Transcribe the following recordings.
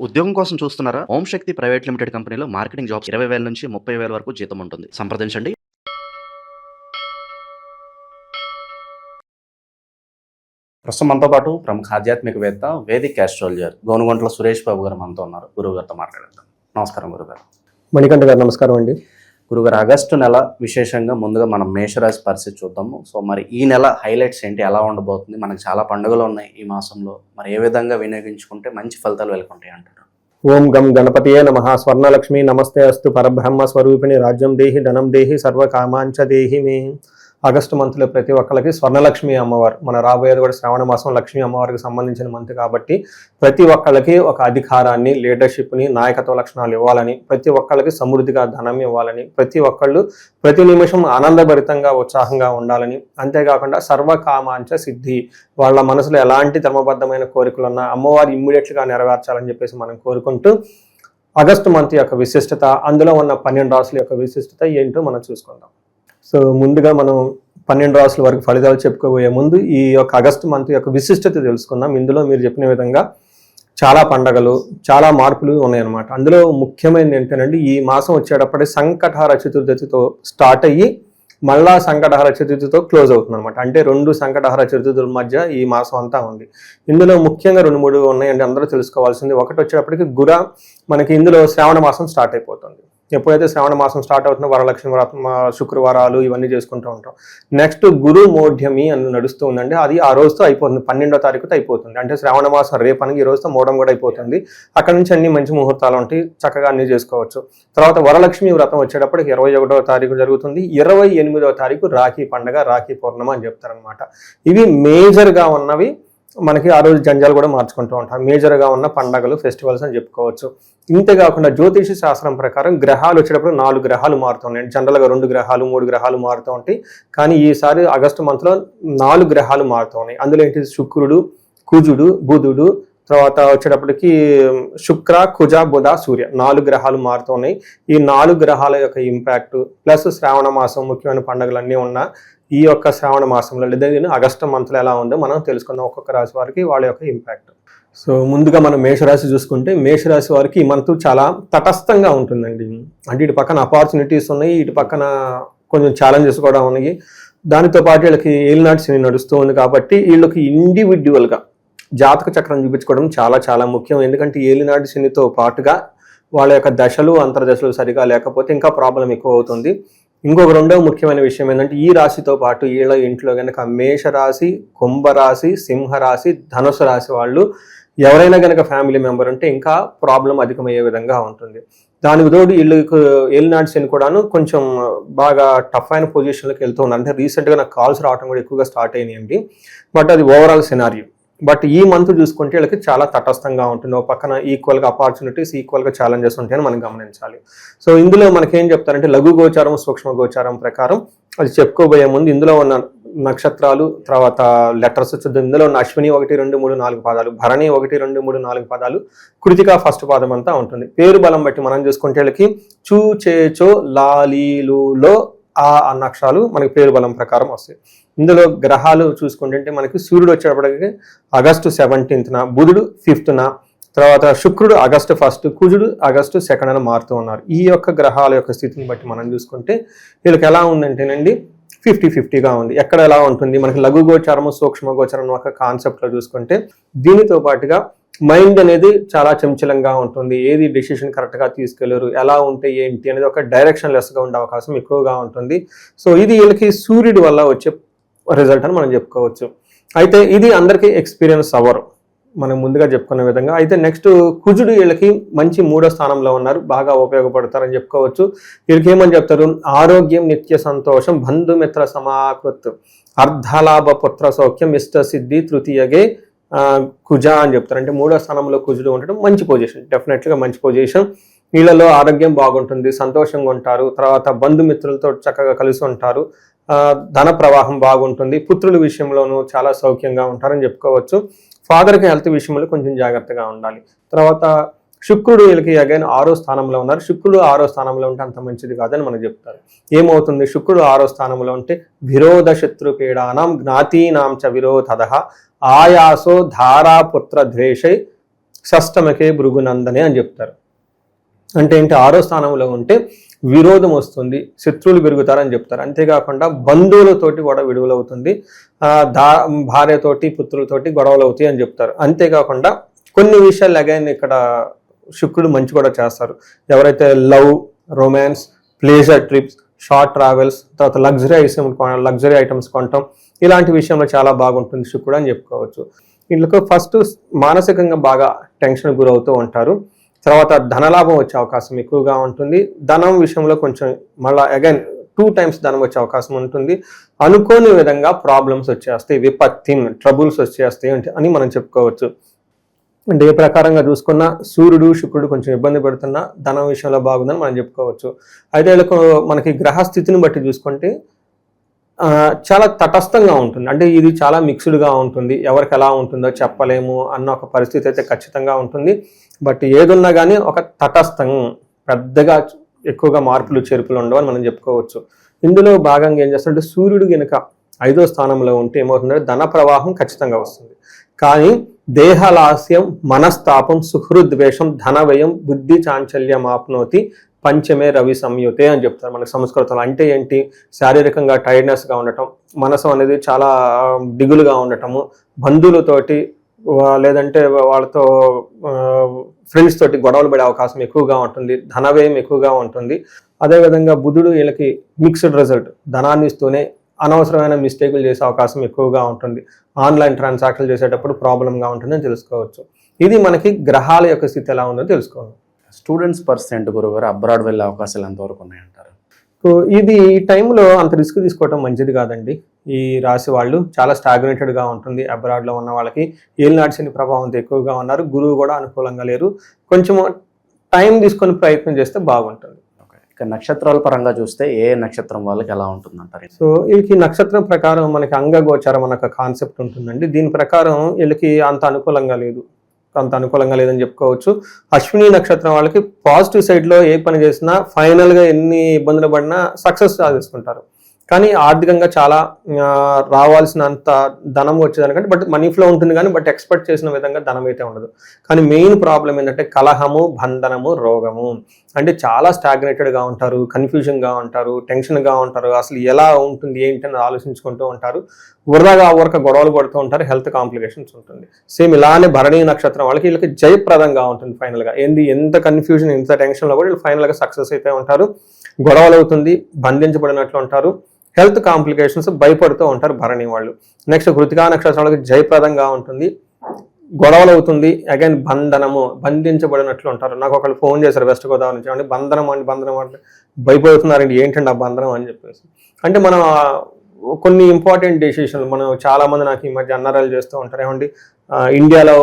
ఉద్యోగం కోసం చూస్తున్నారా? ఓం శక్తి ప్రైవేట్ లిమిటెడ్ కంపెనీలో మార్కెటింగ్ జాబ్స్ 20,000 నుంచి 30,000 వరకు జీతం ఉంటుంది. సంప్రదించండి. ప్రస్తుతం మనతో పాటు ప్రముఖ ఆధ్యాత్మికవేత్త వేదిక్ ఆస్ట్రాలజర్ గోనుగొంట్ల సురేష్ బాబు గారు మనతో ఉన్నారు. గురువు గారితో మాట్లాడేద్దాం. నమస్కారం గురుగారు. మణికంఠ గారు నమస్కారం అండి. గురుగారు, ఆగస్టు నెల విశేషంగా ముందుగా మనం మేషరాశి పరిస్థితి చూద్దాము. సో మరి ఈ నెల హైలైట్స్ ఏంటి, ఎలా ఉండబోతుంది? మనకు చాలా పండుగలు ఉన్నాయి ఈ మాసంలో. మరి ఏ విధంగా వినియోగించుకుంటే మంచి ఫలితాలు వెలుకుంటాయి అంటారు? ఓం గం గణపతియే నమః. స్వర్ణలక్ష్మి నమస్తే అస్తు. పరబ్రహ్మ స్వరూపిణి రాజ్యం దేహి ధనం దేహి సర్వకామాంచ దేహి మే. ఆగస్టు మంత్లో ప్రతి ఒక్కరికి స్వర్ణలక్ష్మి అమ్మవారు, మన రాబోయేది కూడా శ్రావణ మాసం లక్ష్మీ అమ్మవారికి సంబంధించిన మంత్ కాబట్టి ప్రతి ఒక్కళ్ళకి ఒక అధికారాన్ని, లీడర్షిప్ని, నాయకత్వ లక్షణాలు ఇవ్వాలని, ప్రతి ఒక్కళ్ళకి సమృద్ధిగా ధనం ఇవ్వాలని, ప్రతి ఒక్కళ్ళు ప్రతి నిమిషం ఆనందభరితంగా ఉత్సాహంగా ఉండాలని, అంతేకాకుండా సర్వకామాంచ సిద్ధి, వాళ్ళ మనసులో ఎలాంటి ధర్మబద్ధమైన కోరికలు ఉన్నా అమ్మవారు ఇమ్మీడియట్గా నెరవేర్చాలని చెప్పేసి మనం కోరుకుంటూ ఆగస్టు మంత్ యొక్క విశిష్టత, అందులో ఉన్న 12 రాసుల యొక్క విశిష్టత ఏంటో మనం చూసుకుందాం. సో ముందుగా మనం 12 రాసుల వరకు ఫలితాలు చెప్పుకోబోయే ముందు ఈ యొక్క ఆగస్టు మంత్ యొక్క విశిష్టత తెలుసుకుందాం. ఇందులో మీరు చెప్పిన విధంగా చాలా పండగలు, చాలా మార్పులు ఉన్నాయన్నమాట. అందులో ముఖ్యమైనది ఏంటంటే ఈ మాసం వచ్చేటప్పటికి సంకటహర చతుర్దశితో స్టార్ట్ అయ్యి మళ్ళా సంకటహర చతుర్థితో క్లోజ్ అవుతుంది అనమాట. అంటే 2 సంకటహర చతుర్థుల మధ్య ఈ మాసం అంతా ఉంది. ఇందులో ముఖ్యంగా 2-3 ఉన్నాయండి, అందరూ తెలుసుకోవాల్సింది. ఒకటి వచ్చేటప్పటికి మనకి ఇందులో శ్రావణ మాసం స్టార్ట్ అయిపోతుంది. ఎప్పుడైతే శ్రావణ మాసం స్టార్ట్ అవుతుందో వరలక్ష్మి వ్రతం, శుక్రవారాలు ఇవన్నీ చేసుకుంటూ ఉంటాం. నెక్స్ట్ గురు మోఢ్యమి అని నడుస్తూ ఉందండి. అది ఆ రోజుతో అయిపోతుంది, 12వ తారీఖుతో అయిపోతుంది. అంటే శ్రావణ మాసం రేపనికి ఈ రోజుతో మోడం కూడా అయిపోతుంది. అక్కడ నుంచి అన్ని మంచి ముహూర్తాలు ఉంటాయి, చక్కగా అన్ని చేసుకోవచ్చు. తర్వాత వరలక్ష్మి వ్రతం వచ్చేటప్పటికి 21వ తారీఖు జరుగుతుంది. 28వ తారీఖు రాఖీ పండుగ, రాఖీ పౌర్ణమ అని చెప్తారనమాట. ఇవి మేజర్గా ఉన్నవి. మనకి ఆ రోజు జంజాలు కూడా మార్చుకుంటూ ఉంటాం. మేజర్గా ఉన్న పండగలు, ఫెస్టివల్స్ అని చెప్పుకోవచ్చు. ఇంతేకాకుండా జ్యోతిష శాస్త్రం ప్రకారం గ్రహాలు వచ్చేటప్పుడు 4 గ్రహాలు మారుతున్నాయి. జనరల్గా 2 గ్రహాలు 3 గ్రహాలు మారుతూ ఉంటాయి. కానీ ఈసారి ఆగస్టు మంత్లో 4 గ్రహాలు మారుతూ ఉన్నాయి. అందులో ఏంటి, శుక్రుడు, కుజుడు, బుధుడు, తర్వాత వచ్చేటప్పటికి శుక్ర, కుజ, బుధ, సూర్య 4 గ్రహాలు మారుతూ ఉన్నాయి. ఈ 4 గ్రహాల యొక్క ఇంపాక్ట్ ప్లస్ శ్రావణ మాసం ముఖ్యమైన పండుగలన్నీ ఉన్న ఈ యొక్క శ్రావణ మాసంలో లేదా ఆగస్టు మంత్లో ఎలా ఉందో మనం తెలుసుకుందాం. ఒక్కొక్క రాశి వారికి వాళ్ళ యొక్క ఇంపాక్ట్. సో ముందుగా మనం మేషరాశి చూసుకుంటే, మేషరాశి వారికి ఈ మంత్ చాలా తటస్థంగా ఉంటుందండి. అంటే ఇటు పక్కన అపార్చునిటీస్ ఉన్నాయి, ఇటు పక్కన కొంచెం ఛాలెంజెస్ కూడా ఉన్నాయి. దానితో పాటు వీళ్ళకి ఏలినాటి శని నడుస్తూ ఉంది కాబట్టి వీళ్ళకి ఇండివిడ్యువల్గా జాతక చక్రం చూపించుకోవడం చాలా చాలా ముఖ్యం. ఎందుకంటే ఏలినాటి శనితో పాటుగా వాళ్ళ యొక్క దశలు, అంతర్దశలు సరిగా లేకపోతే ఇంకా ప్రాబ్లం ఎక్కువ అవుతుంది. ఇంకొక రెండవ ముఖ్యమైన విషయం ఏంటంటే, ఈ రాశితో పాటు వీళ్ళ ఇంట్లో కనుక మేషరాశి, కుంభరాశి, సింహరాశి, ధనుసు రాశి వాళ్ళు ఎవరైనా కనుక ఫ్యామిలీ మెంబర్ ఉంటే ఇంకా ప్రాబ్లం అధికమయ్యే విధంగా ఉంటుంది. దానికి తోడు వీళ్ళకి ఏలినాటి శని కూడాను కొంచెం బాగా టఫ్ అయిన పొజిషన్లోకి వెళ్తూ ఉన్నారు. అంటే రీసెంట్గా నాకు కాల్స్ రావడం కూడా ఎక్కువగా స్టార్ట్ అయినాయండి. బట్ అది ఓవరాల్ సినారియో. బట్ ఈ మంత్ చూసుకుంటే వీళ్ళకి చాలా తటస్థంగా ఉంటుంది. ఒక పక్కన ఈక్వల్గా ఆపర్చునిటీస్, ఈక్వల్గా ఛాలెంజెస్ ఉంటాయని మనం గమనించాలి. సో ఇందులో మనకేం చెప్తారంటే లఘు గోచారం, సూక్ష్మ గోచారం ప్రకారం అది చెప్పుకోబోయే ముందు ఇందులో ఉన్న నక్షత్రాలు, తర్వాత లెటర్స్ చూద్దాం. ఇందులో ఉన్న అశ్విని 1, 2, 3, 4 పాదాలు, భరణి 1, 2, 3, 4 పాదాలు, కృతిక ఫస్ట్ పాదం అంతా ఉంటుంది. పేరు బలం బట్టి మనం చూసుకుంటే వీళ్ళకి చూ, చే, చో, లాలీలులో ఆ అన్నక్షరాలు మనకి పేరు బలం ప్రకారం వస్తాయి. ఇందులో గ్రహాలు చూసుకుంటే మనకి సూర్యుడు వచ్చేటప్పటికి ఆగస్టు 17న, బుధుడు 5న, తర్వాత శుక్రుడు ఆగస్టు 1, కుజుడు ఆగస్టు 2న మారుతూ ఉన్నారు. ఈ యొక్క గ్రహాల యొక్క స్థితిని బట్టి మనం చూసుకుంటే వీళ్ళకి ఎలా ఉందంటేనండి 50-50గా ఉంది. ఎక్కడ ఎలా ఉంటుంది, మనకి లఘు గోచారము, సూక్ష్మ గోచారం ఒక కాన్సెప్ట్లో చూసుకుంటే దీనితో పాటుగా మైండ్ అనేది చాలా చంచలంగా ఉంటుంది. ఏది డెసిషన్ కరెక్ట్గా తీసుకెళ్లరు, ఎలా ఉంటే ఏంటి అనేది ఒక డైరెక్షన్ లెస్గా ఉండే అవకాశం ఎక్కువగా ఉంటుంది. సో ఇది వీళ్ళకి సూర్యుడి వల్ల వచ్చే రిజల్ట్ అని మనం చెప్పుకోవచ్చు. అయితే ఇది అందరికీ ఎక్స్పీరియన్స్ అవ్వరు, మనం ముందుగా చెప్పుకున్న విధంగా. అయితే నెక్స్ట్ కుజుడు వీళ్ళకి మంచి 3వ స్థానంలో ఉన్నారు, బాగా ఉపయోగపడతారని చెప్పుకోవచ్చు. వీళ్ళకి ఏమని చెప్తారు, ఆరోగ్యం, నిత్య సంతోషం, బంధుమిత్ర సమాకృత్, అర్ధలాభ, పుత్ర సౌఖ్యం, ఇష్ట సిద్ధి, తృతీయగే కుజ అని చెప్తారు. అంటే 3వ స్థానంలో కుజుడు ఉండడం మంచి పొజిషన్, డెఫినెట్గా మంచి పొజిషన్. వీళ్ళలో ఆరోగ్యం బాగుంటుంది, సంతోషంగా ఉంటారు, తర్వాత బంధుమిత్రులతో చక్కగా కలిసి ఉంటారు, ధన ప్రవాహం బాగుంటుంది, పుత్రుల విషయంలోనూ చాలా సౌఖ్యంగా ఉంటారని చెప్పుకోవచ్చు. ఫాదర్కి హెల్త్ విషయంలో కొంచెం జాగ్రత్తగా ఉండాలి. తర్వాత శుక్రుడు వీళ్ళకి అగైన్ 6వ స్థానంలో ఉన్నారు. శుక్రుడు 6వ స్థానంలో ఉంటే అంత మంచిది కాదని మనకు చెప్తారు. ఏమవుతుంది, శుక్రుడు 6వ స్థానంలో ఉంటే విరోధ శత్రుపీడానం జ్ఞాతీనాం చ విరోధదః ఆయాసో ధారాపుత్ర ద్వేషై షష్టమకే భృగునందనే అని చెప్తారు. అంటే ఏంటి, 6వ స్థానంలో ఉంటే విరోధం వస్తుంది, శత్రువులు పెరుగుతారని చెప్తారు. అంతేకాకుండా బంధువులతోటి కూడా విడుదలవుతుంది, భార్యతోటి పుత్రులతోటి గొడవలు అవుతాయి అని చెప్తారు. అంతేకాకుండా కొన్ని విషయాలు అగైన్ ఇక్కడ శుక్రుడు మంచి కూడా చేస్తారు. ఎవరైతే love, romance, pleasure trips, short travels, తర్వాత లగ్జరీ ఐటమ్స్ కొనటం, ఇలాంటి విషయంలో చాలా బాగుంటుంది శుక్రుడు అని చెప్పుకోవచ్చు. వీళ్ళకు ఫస్ట్ మానసికంగా బాగా టెన్షన్ గురవుతూ ఉంటారు. తర్వాత ధనలాభం వచ్చే అవకాశం ఎక్కువగా ఉంటుంది. ధనం విషయంలో కొంచెం మళ్ళీ అగైన్ 2 times ధనం వచ్చే అవకాశం ఉంటుంది. అనుకోని విధంగా ప్రాబ్లమ్స్ వచ్చేస్తాయి, విపత్తి, ట్రబుల్స్ వచ్చేస్తాయి అని మనం చెప్పుకోవచ్చు. అంటే ఏ ప్రకారంగా చూసుకున్నా సూర్యుడు, శుక్రుడు కొంచెం ఇబ్బంది పెడుతున్నా ధనం విషయంలో బాగుందని మనం చెప్పుకోవచ్చు. అయితే వీళ్ళకు మనకి గ్రహస్థితిని బట్టి చూసుకుంటే చాలా తటస్థంగా ఉంటుంది. అంటే ఇది చాలా మిక్స్డ్గా ఉంటుంది, ఎవరికి ఎలా ఉంటుందో చెప్పలేము అన్న ఒక పరిస్థితి అయితే ఖచ్చితంగా ఉంటుంది. బట్ ఏదున్నా కానీ ఒక తటస్థం, పెద్దగా ఎక్కువగా మార్పులు చేర్పులు ఉండవు అని మనం చెప్పుకోవచ్చు. ఇందులో భాగంగా ఏం చేస్తుంటే సూర్యుడు కనుక 5వ స్థానంలో ఉంటే ఏమవుతుందంటే ధన ప్రవాహం ఖచ్చితంగా వస్తుంది. కానీ దేహలాస్యం, మనస్తాపం, సుహృద్వేషం, ధనవ్యయం, బుద్ధి చాంచల్యం ఆప్నోతి పంచమే రవి సంయుతే అని చెప్తారు మనకి సంస్కృతంలో. అంటే ఏంటి, శారీరకంగా టైర్డ్నెస్గా ఉండటం, మనసు అనేది చాలా దిగులుగా ఉండటము, బంధువులతోటి లేదంటే వాళ్ళతో ఫ్రెండ్స్ తోటి గొడవలు పడే అవకాశం ఎక్కువగా ఉంటుంది, ధనవ్యయం ఎక్కువగా ఉంటుంది. అదేవిధంగా బుధుడు వీళ్ళకి మిక్స్డ్ రిజల్ట్, ధనాన్ని ఇస్తూనే అనవసరమైన మిస్టేకులు చేసే అవకాశం ఎక్కువగా ఉంటుంది. ఆన్లైన్ ట్రాన్సాక్షన్లు చేసేటప్పుడు ప్రాబ్లంగా ఉంటుందని తెలుసుకోవచ్చు. ఇది మనకి గ్రహాల యొక్క స్థితి ఎలా ఉందో తెలుసుకోవాలి. స్టూడెంట్స్ పర్సెంట్ గురుగారు అబ్రాడ్ వెళ్ళే అవకాశాలు ఎంతవరకు ఉన్నాయంటారు? ఇది ఈ టైంలో అంత రిస్క్ తీసుకోవడం మంచిది కాదండి. ఈ రాశి వాళ్ళు చాలా స్టాగ్నేటెడ్గా ఉంటుంది. అబ్రాడ్లో ఉన్న వాళ్ళకి ఏలినాటి శని ప్రభావంతో ఎక్కువగా ఉన్నారు, గురువు కూడా అనుకూలంగా లేరు. కొంచెం టైం తీసుకొని ప్రయత్నం చేస్తే బాగుంటుంది. ఇక నక్షత్రాల పరంగా చూస్తే ఏ నక్షత్రం వాళ్ళకి ఎలా ఉంటుంది అంటారు? సో వీళ్ళకి నక్షత్రం ప్రకారం మనకి అంగగోచారం అన్న ఒక కాన్సెప్ట్ ఉంటుందండి. దీని ప్రకారం వీళ్ళకి అంత అనుకూలంగా లేదని చెప్పుకోవచ్చు. అశ్విని నక్షత్రం వాళ్ళకి పాజిటివ్ సైడ్లో ఏ పని చేసినా ఫైనల్గా ఎన్ని ఇబ్బందులు పడినా సక్సెస్ సాధిస్తుంటారు. కానీ ఆర్థికంగా చాలా రావాల్సినంత ధనం వచ్చేదానికంటే బట్ మనీ ఫ్లో ఉంటుంది కానీ బట్ ఎక్స్పెక్ట్ చేసిన విధంగా ధనం అయితే ఉండదు. కానీ మెయిన్ ప్రాబ్లం ఏంటంటే కలహము, బంధనము, రోగము. అంటే చాలా స్టాగ్నేటెడ్గా ఉంటారు, కన్ఫ్యూజన్గా ఉంటారు, టెన్షన్గా ఉంటారు, అసలు ఎలా ఉంటుంది ఏంటి అని ఆలోచించుకుంటూ ఉంటారు, ఊరక గొడవలు పడుతూ ఉంటారు, హెల్త్ కాంప్లికేషన్స్ ఉంటుంది. సేమ్ ఇలానే భరణీ నక్షత్రం వీళ్ళకి జయప్రదంగా ఉంటుంది. ఫైనల్గా ఎంత కన్ఫ్యూజన్, ఎంత టెన్షన్లో కూడా వీళ్ళు ఫైనల్గా సక్సెస్ అయితే ఉంటారు. గొడవలు అవుతుంది, బంధించబడినట్లు ఉంటారు, హెల్త్ కాంప్లికేషన్స్ భయపడుతూ ఉంటారు భరణి వాళ్ళు. నెక్స్ట్ కృతికా నక్షత్రం వాళ్ళకి జయప్రదంగా ఉంటుంది, గొడవలు అవుతుంది, అగైన్ బంధించబడినట్లు ఉంటారు. నాకు ఒకళ్ళు ఫోన్ చేశారు వెస్ట్ గోదావరి నుంచి, అంటే బంధనం అంటే భయపడుతున్నారండి, ఏంటండి ఆ బంధనం అని చెప్పేసి. అంటే మనం కొన్ని ఇంపార్టెంట్ డెసిషన్లు మనం చాలామంది నాకు ఈ మధ్య అన్నరాలు చేస్తూ ఉంటారు, ఏమండి ఇండియాలో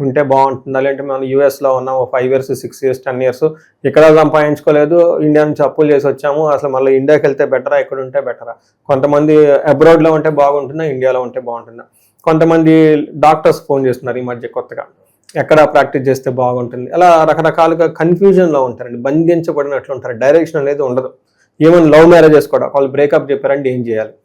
ఉంటే బాగుంటుందా, లేదంటే మనం యూఎస్లో ఉన్నాం 5 years 6 years 10 years ఇక్కడ సంపాదించుకోలేదు, ఇండియా నుంచి అప్పులు చేసి వచ్చాము, అసలు మళ్ళీ ఇండియాకి వెళ్తే బెటరా, ఇక్కడ ఉంటే బెటరా, కొంతమంది అబ్రాడ్లో ఉంటే బాగుంటుందా, ఇండియాలో ఉంటే బాగుంటుందా, కొంతమంది డాక్టర్స్ ఫోన్ చేస్తున్నారు ఈ మధ్య కొత్తగా, ఎక్కడ ప్రాక్టీస్ చేస్తే బాగుంటుంది, అలా రకరకాలుగా కన్ఫ్యూజన్లో ఉంటారండి, బంధించబడినట్లు ఉంటారు, డైరెక్షన్ అనేది ఉండదు. ఏమైనా లవ్ మ్యారేజెస్ కూడా వాళ్ళు బ్రేకప్ చెప్పారంటే ఏం చేయాలి,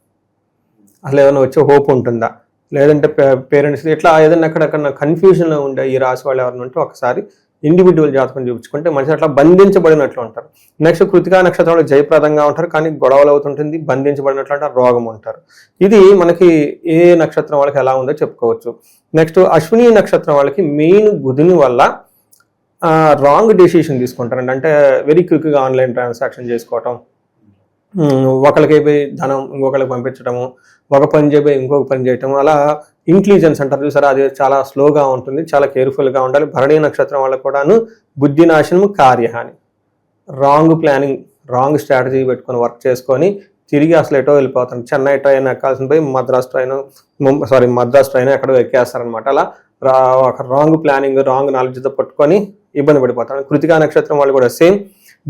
అసలు ఏమైనా వచ్చే హోప్ ఉంటుందా, లేదంటే పేరెంట్స్ ఇట్లా ఏదైనా అక్కడక్కడ కన్ఫ్యూజన్లో ఉండే ఈ రాశి వాళ్ళు ఎవరైనా ఉంటే ఒకసారి ఇండివిజువల్ జాతకం చూపించుకుంటే మనిషి అట్లా బంధించబడినట్లు ఉంటారు. నెక్స్ట్ కృతికా నక్షత్రంలో జయప్రదంగా ఉంటారు, కానీ గొడవలు అవుతుంటుంది, బంధించబడినట్లు అంటారు, రోగం ఉంటారు. ఇది మనకి ఏ నక్షత్రం వాళ్ళకి ఎలా ఉందో చెప్పుకోవచ్చు. నెక్స్ట్ అశ్విని నక్షత్రం వాళ్ళకి మెయిన్ బుధుని వల్ల రాంగ్ డెసిషన్ తీసుకుంటారండి. అంటే వెరీ క్విక్గా ఆన్లైన్ ట్రాన్సాక్షన్ చేసుకోవటం, ఒకరికి అయిపోయి ధనం ఇంకొకరికి పంపించడము, ఒక పని చేయబోయి ఇంకొక పని చేయటం, అలా ఇంటెలిజెన్స్ అంటారు చూసారా, అది చాలా స్లోగా ఉంటుంది, చాలా కేర్ఫుల్గా ఉండాలి. భరణీ నక్షత్రం వాళ్ళకు కూడాను బుద్ధి నాశనము, కార్యహాని, రాంగ్ ప్లానింగ్, రాంగ్ స్ట్రాటజీ పెట్టుకొని వర్క్ చేసుకొని తిరిగి అసలు ఎటో వెళ్ళిపోతాను. చెన్నై ట్రైన్ ఎక్కాల్సిన పోయి మద్రాస్ ట్రైన్ ఎక్కడో ఎక్కేస్తారనమాట. అలా ఒక రాంగ్ ప్లానింగ్, రాంగ్ నాలెడ్జ్తో పట్టుకొని ఇబ్బంది పడిపోతారు. కృతికా నక్షత్రం వాళ్ళు కూడా సేమ్,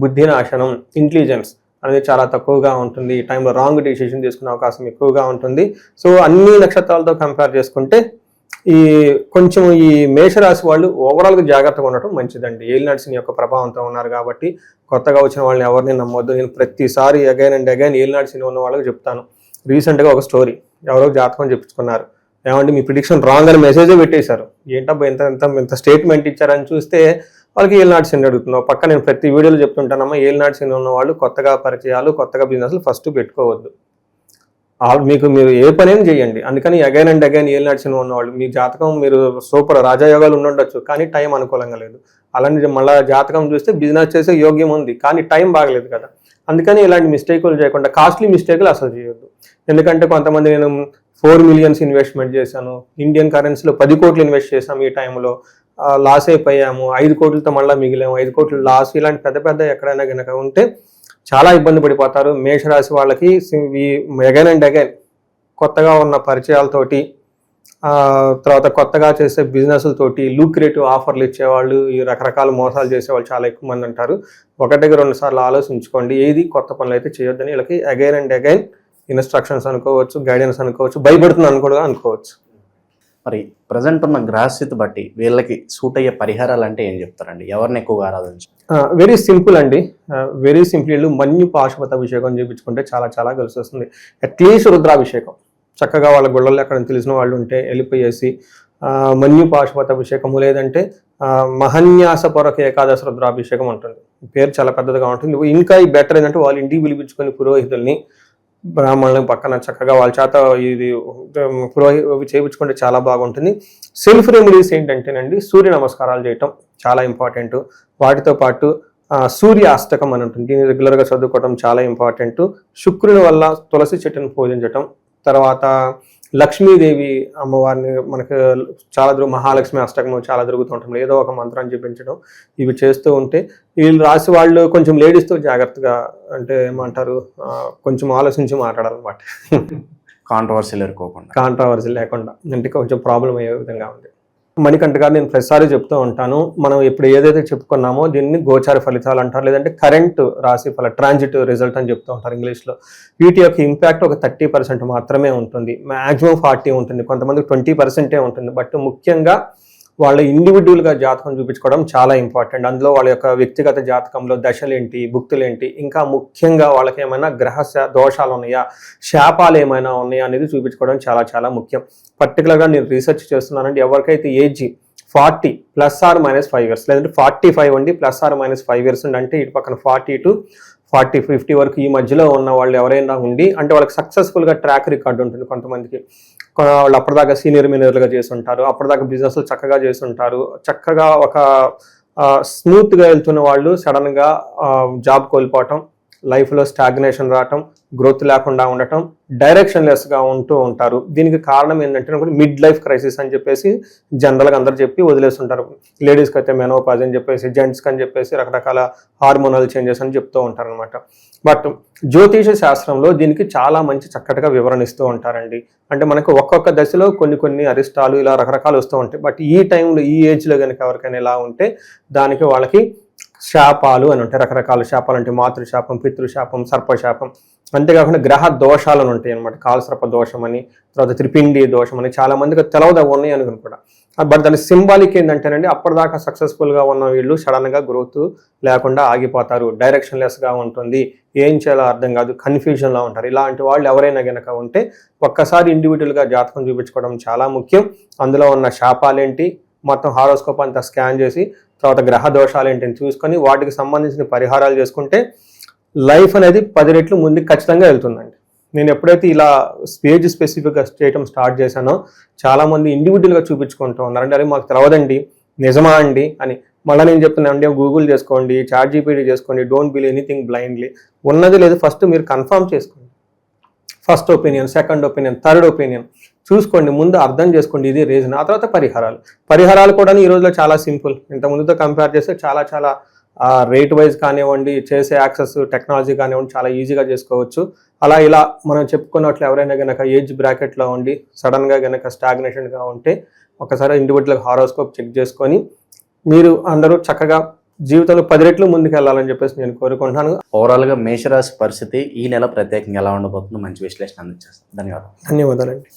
బుద్ధి నాశనం, ఇంటెలిజెన్స్ అనేది చాలా తక్కువగా ఉంటుంది. ఈ టైంలో రాంగ్ డెసిషన్ తీసుకునే అవకాశం ఎక్కువగా ఉంటుంది. సో అన్ని నక్షత్రాలతో కంపేర్ చేసుకుంటే కొంచెం ఈ మేషరాశి వాళ్ళు ఓవరాల్గా జాగ్రత్తగా ఉండటం మంచిదండి. ఏలినాటి శని యొక్క ప్రభావంతో ఉన్నారు కాబట్టి కొత్తగా వచ్చిన వాళ్ళని ఎవరిని నమ్మొద్దు. నేను ప్రతిసారి అగైన్ అండ్ అగైన్ ఏలినాటి శని ఉన్న వాళ్ళకి చెప్తాను. రీసెంట్గా ఒక స్టోరీ, ఎవరో జాతకం చెప్పుకున్నారు, ఏమంటే మీ ప్రిడిక్షన్ రాంగ్ అని మెసేజే పెట్టేశారు, ఏంటబ్బా ఇంత ఇంత ఇంత స్టేట్మెంట్ ఇచ్చారని చూస్తే వాళ్ళకి ఏలినాటి శని అడుగుతున్నావు. పక్క నేను ప్రతి వీడియోలో చెప్తుంటానమ్మా, ఏలినాటి శని ఉన్న వాళ్ళు కొత్తగా పరిచయాలు కొత్తగా బిజినెస్లు ఫస్ట్ పెట్టుకోవద్దు. మీరు ఏ పనేం చేయండి, అందుకని అగైన్ అండ్ అగైన్ ఏలినాటి శని ఉన్నవాళ్ళు మీ జాతకం మీరు సూపర్ రాజయోగాలు ఉండొచ్చు, కానీ టైం అనుకూలంగా లేదు. అలాంటి మళ్ళీ జాతకం చూస్తే బిజినెస్ చేసే యోగ్యం ఉంది కానీ టైం బాగలేదు కదా. అందుకని ఇలాంటి మిస్టేకులు చేయకుండా కాస్ట్లీ మిస్టేకులు అసలు చేయొద్దు. ఎందుకంటే కొంతమంది నేను 4 million ఇన్వెస్ట్మెంట్ చేశాను, ఇండియన్ కరెన్సీలో 10 కోట్లు ఇన్వెస్ట్ చేశాము, ఈ టైంలో లాస్ అయిపోయాము, 5 కోట్లతో మళ్ళీ మిగిలాము, 5 కోట్లు లాస్, ఇలాంటి పెద్ద పెద్ద ఎక్కడైనా కనుక ఉంటే చాలా ఇబ్బంది పడిపోతారు. మేషరాశి వాళ్ళకి అగైన్ అండ్ అగైన్ కొత్తగా ఉన్న పరిచయాలతోటి తర్వాత కొత్తగా చేసే బిజినెస్లతోటి లూక్రేటివ్ ఆఫర్లు ఇచ్చేవాళ్ళు, ఈ రకరకాల మోసాలు చేసేవాళ్ళు చాలా ఎక్కువ మంది ఉంటారు. 1-2 సార్లు ఆలోచించుకోండి, ఏది కొత్త పనులు అయితే చేయొద్దని వీళ్ళకి అగైన్ అండ్ అగైన్ ఇన్స్ట్రక్షన్స్ అనుకోవచ్చు, గైడెన్స్ అనుకోవచ్చు, భయపడుతుంది కూడా అనుకోవచ్చు. మరి ప్రజెంట్ ఉన్న గ్రహస్థితి బట్టి వీళ్ళకి సూట్ అయ్యే పరిహారాలు అంటే ఏం చెప్తారండి? ఎవరిని ఎక్కువగా ఆరాధించారు? వెరీ సింపుల్ అండి, వెరీ సింపుల్. వీళ్ళు మన్యు పాశుపత అభిషేకం చేయించుకుంటే చాలా చాలా కలిసి వస్తుంది. అట్లీస్ట్ రుద్రాభిషేకం చక్కగా వాళ్ళ గుళ్ళల్లో ఎక్కడ తెలిసిన వాళ్ళు ఉంటే వెళ్ళిపోయేసి మన్యు పాశుపత అభిషేకము, లేదంటే మహన్యాసపూర్వక ఏకాదశి రుద్రాభిషేకం ఉంటుంది. పేరు చాలా పెద్దదిగా ఉంటుంది. ఇంకా ఈ బెటర్ ఏంటంటే వాళ్ళు ఇంటికి పిలిపించుకొని పురోహితుల్ని బ్రాహ్మణుల పక్కన చక్కగా వాళ్ళ చేత ఇది చేయించుకుంటే చాలా బాగుంటుంది. సెల్ఫ్ రెమెడీస్ ఏంటంటేనండి, సూర్య నమస్కారాలు చేయటం చాలా ఇంపార్టెంట్. వాటితో పాటు సూర్య అష్టకం అని ఉంటుంది, దీన్ని రెగ్యులర్గా చదువుకోవడం చాలా ఇంపార్టెంట్. శుక్రుని వల్ల తులసి చెట్టును పూజించటం, తర్వాత లక్ష్మీదేవి అమ్మవారిని మనకు చాలా మహాలక్ష్మి అష్టకము చాలా జరుగుతూ ఉంటుంది, ఏదో ఒక మంత్రాన్ని చెప్పించడం, ఇవి చేస్తూ ఉంటే వీళ్ళు రాసి వాళ్ళు కొంచెం లేడీస్తో జాగ్రత్తగా, అంటే ఏమంటారు, కొంచెం ఆలోచించి మాట్లాడాలన్నమాట. కాంట్రవర్సీ లేకుండా, అంటే కొంచెం ప్రాబ్లం అయ్యే విధంగా ఉంది. మణికంఠ గారు నేను ప్రతిసారి చెప్తూ ఉంటాను, మనం ఇప్పుడు ఏదైతే చెప్పుకున్నామో దీన్ని గోచార ఫలితాలు అంటారు, లేదంటే కరెంట్ రాశి ఫల ట్రాన్జిట్ రిజల్ట్ అని చెప్తూ ఉంటారు ఇంగ్లీష్లో. వీటి యొక్క ఇంపాక్ట్ ఒక 30% మాత్రమే ఉంటుంది, మ్యాక్సిమం 40 ఉంటుంది, కొంతమందికి 20% ఉంటుంది. బట్ ముఖ్యంగా వాళ్ళ ఇండివిజువల్గా జాతకం చూపించుకోవడం చాలా ఇంపార్టెంట్. అందులో వాళ్ళ యొక్క వ్యక్తిగత జాతకంలో దశలేంటి, భుక్తులేంటి, ఇంకా ముఖ్యంగా వాళ్ళకి ఏమైనా గ్రహ దోషాలు ఉన్నాయా, శాపాలు ఏమైనా ఉన్నాయా అనేది చూపించుకోవడం చాలా చాలా ముఖ్యం. పర్టికులర్గా నేను రీసెర్చ్ చేస్తున్నానండి, ఎవరికైతే ఏజ్ 40 ± 5 years, లేదంటే 45 అండి ± 5 years ఉంది, అంటే ఇటు పక్కన 40 to 40-50 వరకు ఈ మధ్యలో ఉన్న వాళ్ళు ఎవరైనా ఉండి, అంటే వాళ్ళకి సక్సెస్ఫుల్గా ట్రాక్ రికార్డు ఉంటుంది. కొంతమందికి వాళ్ళు అప్పటిదాకా సీనియర్ మేనేజర్గా చేసి ఉంటారు, అప్పటిదాకా బిజినెస్లు చక్కగా చేసి ఉంటారు, చక్కగా ఒక స్మూత్గా వెళ్తున్న వాళ్ళు సడన్గా జాబ్ కోల్పోవటం, లైఫ్లో స్టాగ్నేషన్ రావటం, గ్రోత్ లేకుండా ఉండటం, డైరెక్షన్లెస్గా ఉంటూ ఉంటారు. దీనికి కారణం ఏంటంటే మిడ్ లైఫ్ క్రైసిస్ అని చెప్పేసి జనరల్గా అందరు చెప్పి వదిలేస్తుంటారు. లేడీస్కి అయితే మెనోపాజ్ అని చెప్పేసి, జెంట్స్కి అని చెప్పేసి రకరకాల హార్మోనల్ చేంజెస్ అని చెప్తూ ఉంటారు అనమాట. బట్ జ్యోతిష శాస్త్రంలో దీనికి చాలా మంచి చక్కటిగా వివరణ ఇస్తూ ఉంటారండి. అంటే మనకు ఒక్కొక్క దశలో కొన్ని అరిష్టాలు ఇలా రకరకాలు వస్తూ ఉంటాయి. బట్ ఈ టైంలో ఈ ఏజ్లో కనుక ఎవరికైనా ఇలా ఉంటే దానికి వాళ్ళకి శాపాలు అని ఉంటాయి, రకరకాల శాపాలు అంటే మాతృశాపం, పితృశాపం, సర్పశాపం, అంతేకాకుండా గ్రహ దోషాలు అని ఉంటాయి అనమాట. కాలసర్ప దోషం అని, తర్వాత త్రిపిండి దోషం అని, చాలా మందికి తెలవదు ఉన్నాయి అనుకుని కూడా. బట్ దాని సింబాలిక్ ఏంటంటేనండి, అప్పటిదాకా సక్సెస్ఫుల్గా ఉన్న వీళ్ళు సడన్గా గ్రోత్ లేకుండా ఆగిపోతారు, డైరెక్షన్లెస్గా ఉంటుంది, ఏం చేయాలో అర్థం కాదు, కన్ఫ్యూజన్లో ఉంటారు. ఇలాంటి వాళ్ళు ఎవరైనా కనుక ఉంటే ఒక్కసారి ఇండివిజువల్గా జాతకం చూపించుకోవడం చాలా ముఖ్యం. అందులో ఉన్న శాపాలేంటి మొత్తం హారోస్కోప్ అంతా స్కాన్ చేసి, తర్వాత గ్రహ దోషాలు ఏంటని చూసుకొని వాటికి సంబంధించిన పరిహారాలు చేసుకుంటే లైఫ్ అనేది 10 రెట్లు ముందుకు ఖచ్చితంగా వెళ్తుందండి. నేను ఎప్పుడైతే ఇలా స్టేజ్ స్పెసిఫిక్గా చేయటం స్టార్ట్ చేశానో చాలామంది ఇండివిజువల్గా చూపించుకుంటూ ఉన్నారు. అంటే అరే మాకు తెలవదండి, నిజమా అండి అని. మళ్ళీ నేను చెప్తున్నాను అంటే గూగుల్ చేసుకోండి, చాట్ జీపీటీ చేసుకోండి, డోంట్ బిలీవ్ ఎనీథింగ్ బ్లైండ్లీ. ఉన్నది లేదు ఫస్ట్ మీరు కన్ఫర్మ్ చేసుకోండి. First opinion, second opinion, third opinion చూసుకోండి, ముందు అర్థం చేసుకోండి ఇది రీజన్. ఆ తర్వాత పరిహారాలు కూడా ఈ రోజులో చాలా సింపుల్. ఇంత ముందుతో కంపేర్ చేస్తే చాలా చాలా రేట్ వైజ్ కానివ్వండి, చేసే యాక్సెస్ టెక్నాలజీ కానివ్వండి చాలా ఈజీగా చేసుకోవచ్చు. అలా ఇలా మనం చెప్పుకున్నట్లు ఎవరైనా కనుక ఏజ్ బ్రాకెట్లో ఉండి సడన్గా కనుక స్టాగ్నేషన్గా ఉంటే ఒకసారి ఇండివిజువల్గా హారోస్కోప్ చెక్ చేసుకొని మీరు అందరూ చక్కగా జీవితంలో 10 రెట్లు ముందుకు వెళ్ళాలని చెప్పేసి నేను కోరుకుంటున్నాను. ఓవరాల్గా మేషరాశి పరిస్థితి ఈ నెల ప్రత్యేకంగా ఎలా ఉండబోతుందో మంచి విశ్లేషణ అందించేస్తాను. ధన్యవాదాలండి.